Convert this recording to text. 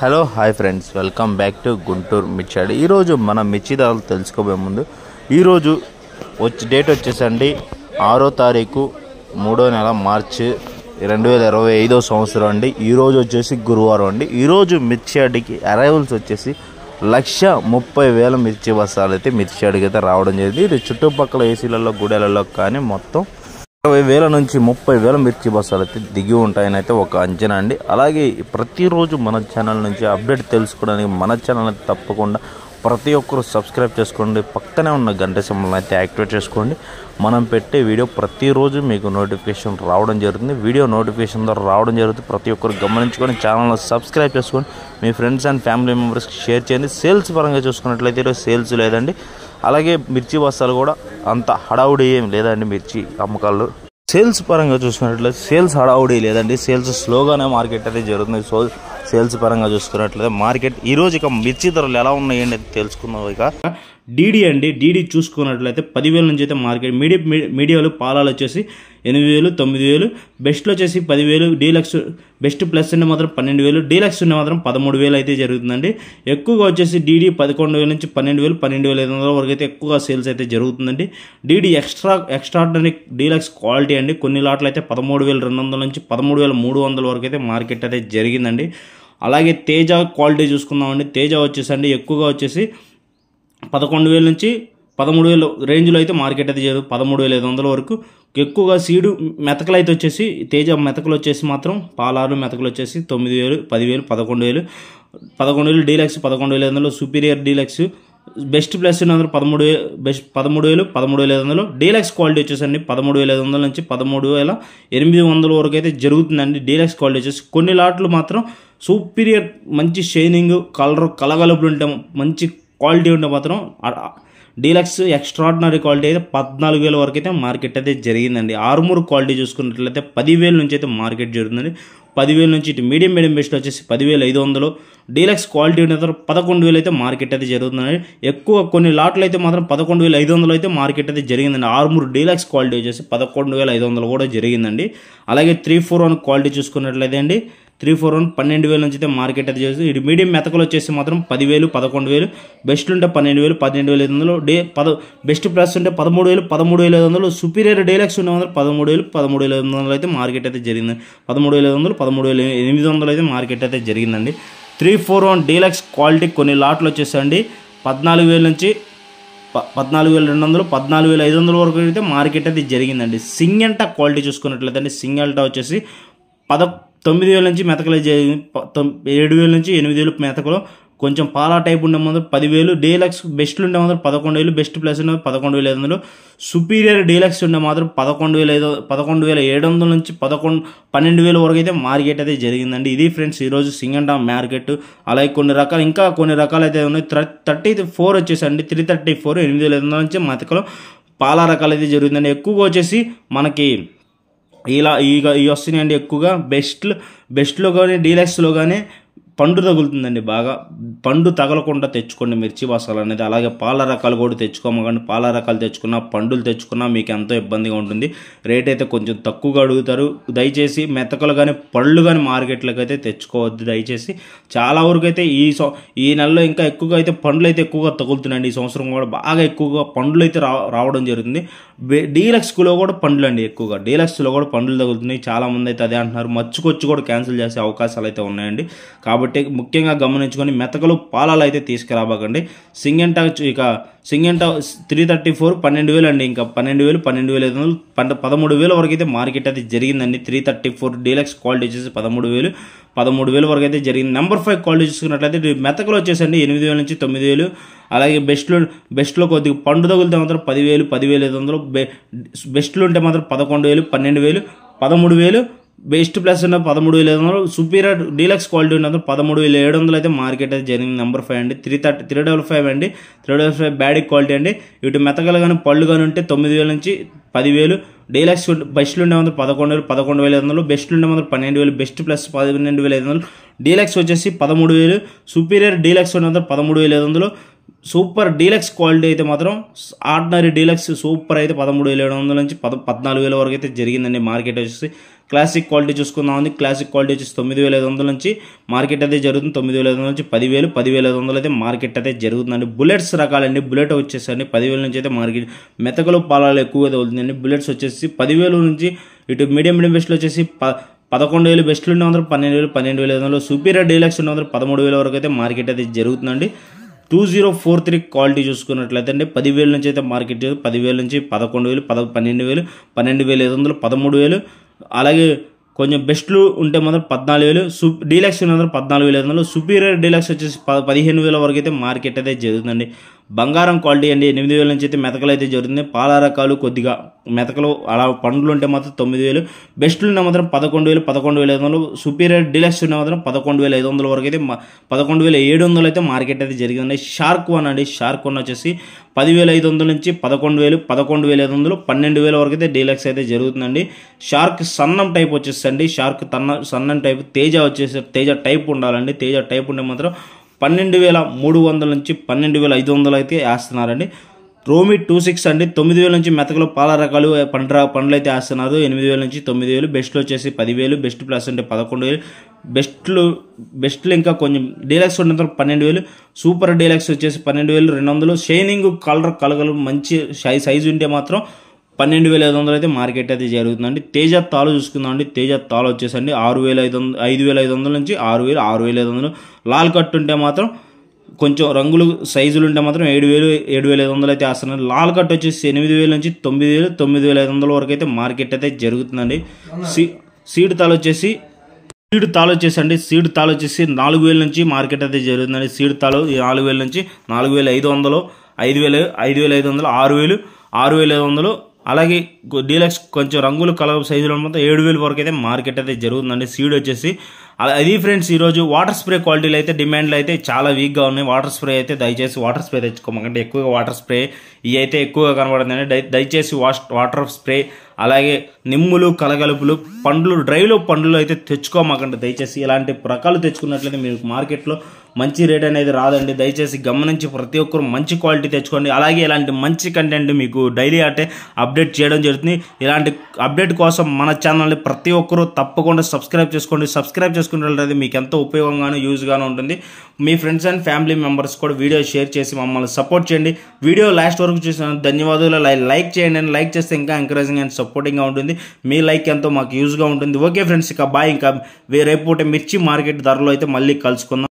Hello hi friends, welcome back to Guntur మిర్చి. ఈరోజు మన మిర్చి ధరలు తెలుసుకోబోయే ముందు ఈరోజు డేట్ వచ్చేసండి 6వ తారీఖు 3వ నెల మార్చి 2025 సంవత్సరం అండి. ఈరోజు వచ్చేసి గురువారం అండి. ఈరోజు మిర్చి యార్డ్కి అరైవల్స్ వచ్చేసి 1,30,000 మిర్చి బస్తాలు అయితే మిర్చి యార్డ్కి అయితే రావడం జరిగింది. ఇది చుట్టుపక్కల ఏసీలలో గుడెలలో కానీ మొత్తం 20,000 నుంచి 30,000 మిర్చి బస్తాలు అయితే దిగి ఉంటాయని అయితే ఒక అంచనా అండి. అలాగే ప్రతిరోజు మన ఛానల్ నుంచి అప్డేట్ తెలుసుకోవడానికి మన ఛానల్ అయితే తప్పకుండా ప్రతి ఒక్కరు సబ్స్క్రైబ్ చేసుకోండి. పక్కనే ఉన్న గంట సింబల్ని అయితే యాక్టివేట్ చేసుకోండి. మనం పెట్టే వీడియో ప్రతిరోజు మీకు నోటిఫికేషన్ రావడం జరుగుతుంది. వీడియో నోటిఫికేషన్ ద్వారా రావడం జరుగుతుంది. ప్రతి ఒక్కరు గమనించుకొని ఛానల్ని సబ్స్క్రైబ్ చేసుకొని మీ ఫ్రెండ్స్ అండ్ ఫ్యామిలీ మెంబర్స్కి షేర్ చేయండి. సేల్స్ పరంగా చూసుకున్నట్లయితే ఈరోజు సేల్స్ లేదండి. అలాగే మిర్చి బస్తాలు కూడా అంత హడావుడి ఏం లేదండి. మిర్చి అమ్మకాలు సేల్స్ పరంగా చూసుకున్నట్లయితే సేల్స్ హడావుడి లేదండి. సేల్స్ స్లోగానే మార్కెట్ అయితే జరుగుతుంది. సేల్స్ పరంగా చూసుకున్నట్లయితే మార్కెట్ ఈరోజు ఇక మిర్చి ధరలు ఎలా ఉన్నాయండి తెలుసుకుందాం. ఇక డీడీ అండి, డీడీ చూసుకున్నట్లయితే 10,000 నుంచి అయితే మార్కెట్ మీడియాలు పాలాలు వచ్చేసి 8,000, 9,000, బెస్ట్లో వచ్చేసి 10,000, డీలక్స్ బెస్ట్ ప్లస్ ఉండే మాత్రం 12,000, డీలక్స్ ఉండే మాత్రం 13,000 అయితే జరుగుతుందండి. ఎక్కువగా వచ్చేసి డీడీ 11,000 నుంచి 12,000, 12,500 వరకు అయితే ఎక్కువగా సేల్స్ అయితే జరుగుతుందండి. డీడీ ఎక్స్ట్రాడినరీ డీలక్స్ క్వాలిటీ అండి. కొన్ని లాట్లు అయితే 13,200 నుంచి 13,300 వరకు అయితే మార్కెట్ అయితే జరిగిందండి. అలాగే తేజ క్వాలిటీ చూసుకుందామండి. తేజ వచ్చేసండి ఎక్కువగా వచ్చేసి 11,000 నుంచి 13,000 రేంజ్లో అయితే మార్కెట్ అయితే చేయదు. 13,500 వరకు ఎక్కువగా సీడు మెతకలు అయితే వచ్చేసి తేజ మెతకలు వచ్చేసి మాత్రం పాలారు మెతకలు వచ్చేసి 9,000, 10,000, 11,000 deluxe 11,500, superior deluxe best plus 13,000, best 13,000, 13,500, deluxe quality వచ్చేసండి 13,500 నుంచి 13,800 వరకు అయితే జరుగుతుందండి. డీలక్స్ క్వాలిటీ వచ్చేసి కొన్ని లాట్లు మాత్రం సూపీరియర్ మంచి షైనింగ్ కలగలుపులు ఉంటే మంచి క్వాలిటీ ఉంటే మాత్రం డీలక్స్ ఎక్స్ట్రాడినరీ క్వాలిటీ అయితే 14,000 వరకు అయితే మార్కెట్ అయితే జరిగిందండి. ఆర్మూర్ క్వాలిటీ చూసుకున్నట్లయితే 10,000 నుంచి అయితే మార్కెట్ జరుగుతుందండి. 10,000 నుంచి ఇటు మీడియం బెస్ట్ వచ్చేసి 10,500, డీలక్స్ క్వాలిటీ ఉన్న 11,000 అయితే మార్కెట్ అయితే జరుగుతుందండి. ఎక్కువ కొన్ని లాట్లు అయితే మాత్రం 11,500 అయితే మార్కెట్ అయితే జరిగిందండి. ఆర్మూర్ డీలక్స్ క్వాలిటీ వచ్చేసి 11,500 కూడా జరిగిందండి. అలాగే 341 క్వాలిటీ చూసుకున్నట్లయితే అండి 341 12,000 నుంచి అయితే మార్కెట్ అయితే చేస్తుంది. ఇది మీడియం మెతకలు వచ్చేసి మాత్రం 10,000, 11,000, బెస్ట్ ఉంటే 12,000, 12,500, బెస్ట్ ప్లస్ ఉంటే 13,000, 13,500, సుపీరియర్ డీలక్స్ ఉండే మాత్రం 13,000, 13,500 అయితే మార్కెట్ అయితే జరిగింది. 13,500, 13,800 అయితే మార్కెట్ అయితే జరిగిందండి. 341 డీలక్స్ క్వాలిటీ కొన్ని లాట్లు వచ్చేసండి 14,000 నుంచి 14,200, 14,500 వరకు అయితే మార్కెట్ అయితే జరిగిందండి. సింగెల్టా క్వాలిటీ చూసుకున్నట్లయితే అండి సింగెల్టా వచ్చేసి 9,000 నుంచి మెతకలు 7,000 నుంచి 8,000 మెతకలు కొంచెం పాలా టైప్ ఉండే మాత్రం 10,000, డీలక్స్ బెస్ట్లు ఉండే మాత్రం 11,000, బెస్ట్ ప్లస్ ఉండే 11,500, సుపీరియర్ డీలక్స్ ఉండే మాత్రం 11,700 నుంచి 12,000 వరకు అయితే మార్కెట్ అయితే జరిగిందండి. ఇది ఫ్రెండ్స్ ఈరోజు సింగంటా మార్కెట్. అలాగే కొన్ని రకాలు అయితే ఉన్నాయి. 34 వచ్చేసండి 334 8,500 నుంచి మెతకలు పాలా రకాలు అయితే జరుగుతుందండి. ఎక్కువగా వచ్చేసి మనకి ఇవి వస్తున్నాయండి. ఎక్కువగా బెస్ట్లో కానీ డీలక్స్లో కానీ పండు తగులుతుందండి. బాగా పండు తగలకుండా తెచ్చుకోండి మిర్చి బస్తాలు అనేది. అలాగే పాల రకాలు కూడా తెచ్చుకోమకండి. పాల రకాలు తెచ్చుకున్నా పండులు తెచ్చుకున్నా మీకు ఎంతో ఇబ్బందిగా ఉంటుంది. రేట్ అయితే కొంచెం తక్కువగా అడుగుతారు. దయచేసి మెతకలు కానీ పళ్ళు కానీ మార్కెట్లోకి అయితే తెచ్చుకోవద్దు దయచేసి. చాలా వరకు అయితే ఈ నెలలో ఇంకా ఎక్కువగా అయితే పండ్లు అయితే ఎక్కువగా తగులుతున్నాయండి. ఈ సంవత్సరం కూడా బాగా ఎక్కువగా పండ్లు అయితే రావడం జరుగుతుంది. డీలక్స్లో కూడా పండ్లు అండి ఎక్కువగా డీలక్స్లో కూడా పండ్లు తగులుతున్నాయి. చాలామంది అయితే అదే అంటున్నారు. మచ్చుకొచ్చి కూడా క్యాన్సిల్ చేసే అవకాశాలు అయితే ఉన్నాయండి. కాబట్టి ముఖ్యంగా గమనించుకొని మెతకలు పాలాలు అయితే తీసుకురాబకండి. సింగెంటా 334 12,000 అండి. ఇంకా 12,000, 12,500, 13,000 వరకు అయితే మార్కెట్ అయితే జరిగిందండి. 334 డీలక్స్ క్వాలిటీ వచ్చేసి 13,000 వరకు అయితే జరిగింది. నెంబర్ 5 క్వాలిటీ చూసుకున్నట్లయితే మెతకలు వచ్చేసండి 8,000 నుంచి 9,000. అలాగే బెస్ట్లో కొద్దిగా పండు తగులితే మాత్రం 10,000, 10,500, బెస్ట్లు ఉంటే మాత్రం 11,000, 12,000, 13,000, బెస్ట్ ప్లస్ ఉన్న 13,500, సుపీరియర్ డీలక్స్ క్వాలిటీ ఉన్నది 13,700 అయితే మార్కెట్ అయితే జరిగింది. నెంబర్ 5 అండి. 355 అండి. 355 బ్యాడ్ క్వాలిటీ అండి. ఇటు మెతకలు కానీ పళ్ళు కానీ ఉంటే 9,000 నుంచి 10,000, డీలక్స్ బెస్ట్లు ఉండే మాత్రం 11,000, 11,500, బెస్ట్లు ఉండే మాత్రం 12,000, బెస్ట్ ప్లస్ 12,500, డీలక్స్ వచ్చేసి 13,000, సుపీరియర్ డీలక్స్ ఉన్న 13,500, సూపర్ డీలక్స్ క్వాలిటీ అయితే మాత్రం ఆర్డినరీ డీలక్స్ సూపర్ అయితే 13,700 నుంచి 14,000 వరకు అయితే జరిగిందండి మార్కెట్ వచ్చేసి. క్లాసిక్ క్వాలిటీ చూసుకుందామండి. క్లాసిక్ క్వాలిటీ వచ్చేసి 9,500 నుంచి మార్కెట్ అయితే జరుగుతుంది. 9,500 నుంచి 10,000, 10,500 అయితే మార్కెట్ అయితే జరుగుతుందండి. బుల్లెట్స్ రకాలండి. బుల్లెట్ వచ్చేసండి 10,000 నుంచి అయితే మార్కెట్. మెతకలు పాలాలు ఎక్కువగా తగులుతుందండి. బుల్లెట్స్ వచ్చేసి 10,000 నుంచి ఇటు మీడియం బెస్ట్లు వచ్చేసి 11,000 బెస్ట్లు ఉండే 12,000, 12,500. సూపీరియర్ డీలక్స్ ఉండే 13,000 వరకు అయితే మార్కెట్ అయితే జరుగుతుందండి. 2043 క్వాలిటీ చూసుకున్నట్లయితే అండి 10,000 నుంచి అయితే మార్కెట్ 10,000 నుంచి 11,000, 12,000, 12,500, 13,000. అలాగే కొంచెం బెస్ట్లు ఉంటే మాత్రం 14,000, డీలక్స్ ఉన్న 14,500, సుపీరియర్ డీలక్స్ వచ్చేసి 15,000 వరకు అయితే మార్కెట్ అయితే జరుగుతుందండి. బంగారం క్వాలిటీ అండి 8,000 నుంచి అయితే మెతకలు అయితే జరుగుతుంది. పాల రకాలు కొద్దిగా మెతకలు అలా పండ్లు ఉంటే మాత్రం 9,000, బెస్ట్లు ఉన్న మాత్రం 11,000, 11,500, సుపీరియర్ డీలక్స్ ఉన్న మాత్రం 11,500 వరకు అయితే 11,700 అయితే మార్కెట్ అయితే జరిగిందండి. షార్క్ వన్ అండి. షార్క్ వన్ వచ్చేసి 10,500 నుంచి 11,000, 11,500, 12,000 వరకు అయితే డీలక్స్ అయితే జరుగుతుందండి. షార్క్ సన్నం టైప్ వచ్చేసండి. షార్క్ సన్నం టైప్ తేజ వచ్చేసి తేజ టైప్ ఉండాలండి. తేజ టైప్ ఉంటే మాత్రం 12,300 నుంచి 12,500 అయితే వేస్తున్నారండి. రోమి 26 అండి 9,000 నుంచి మెతకలు పాల రకాలు పండ్లు అయితే వేస్తున్నారు. 8,000 నుంచి 9,000, బెస్ట్లు వచ్చేసి 10,000, బెస్ట్ ప్లస్ అంటే 11,000, బెస్ట్లు ఇంకా కొంచెం డీలక్స్ ఉన్న 12,000, సూపర్ డీలక్స్ వచ్చేసి 12,200, షైనింగ్ కలగలు మంచి సైజు ఉంటే మాత్రం 12,500 అయితే మార్కెట్ అయితే జరుగుతుందండి. తేజ తాలు చూసుకుందామండి. తేజ తాలు వచ్చేసండి 5,500 నుంచి 6,000, 6,500. లాల్ కట్ ఉంటే మాత్రం కొంచెం రంగులు సైజులు ఉంటే మాత్రం 7,000, 7,500 అయితే వేస్తున్నారు. లాల్ కట్ వచ్చేసి 8,000 నుంచి 9,000, 9,500 వరకు అయితే మార్కెట్ అయితే జరుగుతుందండి. సీడ్ తాలు వచ్చేసి అండి సీడ్ తాలు వచ్చేసి 4,000 నుంచి మార్కెట్ అయితే జరుగుతుందండి. సీడ్ తాలు 4,000 నుంచి 4,500, 5,500, 6,000, 6,500. అలాగే డీలక్స్ కొంచెం రంగులు కలర్ సైజులో మొత్తం 7,000 వరకు అయితే మార్కెట్ అయితే జరుగుతుందండి. సీడ్ వచ్చేసి అది ఫ్రెండ్స్. ఈరోజు వాటర్ స్ప్రే క్వాలిటీలు అయితే డిమాండ్లు అయితే చాలా వీక్గా ఉన్నాయి. వాటర్ స్ప్రే అయితే దయచేసి వాటర్ స్ప్రే తెచ్చుకోమంటే ఎక్కువగా వాటర్ స్ప్రే ఇవి అయితే ఎక్కువగా కనబడుతుందండి. దయచేసి వాటర్ స్ప్రే అలాగే నిమ్ములు కలగలుపులు డ్రైలో పండ్లు అయితే తెచ్చుకోమాకండి దయచేసి. ఇలాంటి రకాలు తెచ్చుకున్నట్లయితే మీరు మార్కెట్లో మంచి రేట్ అనేది రాదండి. దయచేసి గమనించి ప్రతి ఒక్కరు మంచి క్వాలిటీ తెచ్చుకోండి. అలాగే ఇలాంటి మంచి కంటెంట్ మీకు డైలీ అంటే అప్డేట్ చేయడం జరుగుతుంది. ఇలాంటి అప్డేట్ కోసం మన ఛానల్ని ప్రతి ఒక్కరూ తప్పకుండా సబ్స్క్రైబ్ చేసుకోండి. సబ్స్క్రైబ్ చేసుకున్నట్లయితే మీకు ఎంతో ఉపయోగంగాను యూజ్గాను ఉంటుంది. మీ ఫ్రెండ్స్ అండ్ ఫ్యామిలీ మెంబర్స్ కూడా వీడియో షేర్ చేసి మమ్మల్ని సపోర్ట్ చేయండి. వీడియో లాస్ట్ వరకు చూసిన ధన్యవాదాలు. లైక్ చేయండి. లైక్ చేస్తే ఇంకా ఎంకరేజింగ్ అండ్ సపోర్టింగ్గా ఉంటుంది. మీ లైక్ ఎంతో మాకు యూజ్గా ఉంటుంది. ఓకే ఫ్రెండ్స్, ఇక బాయ్. ఇంకా రేపు మిర్చి మార్కెట్ ధరలో అయితే మళ్ళీ కలుసుకుందాం.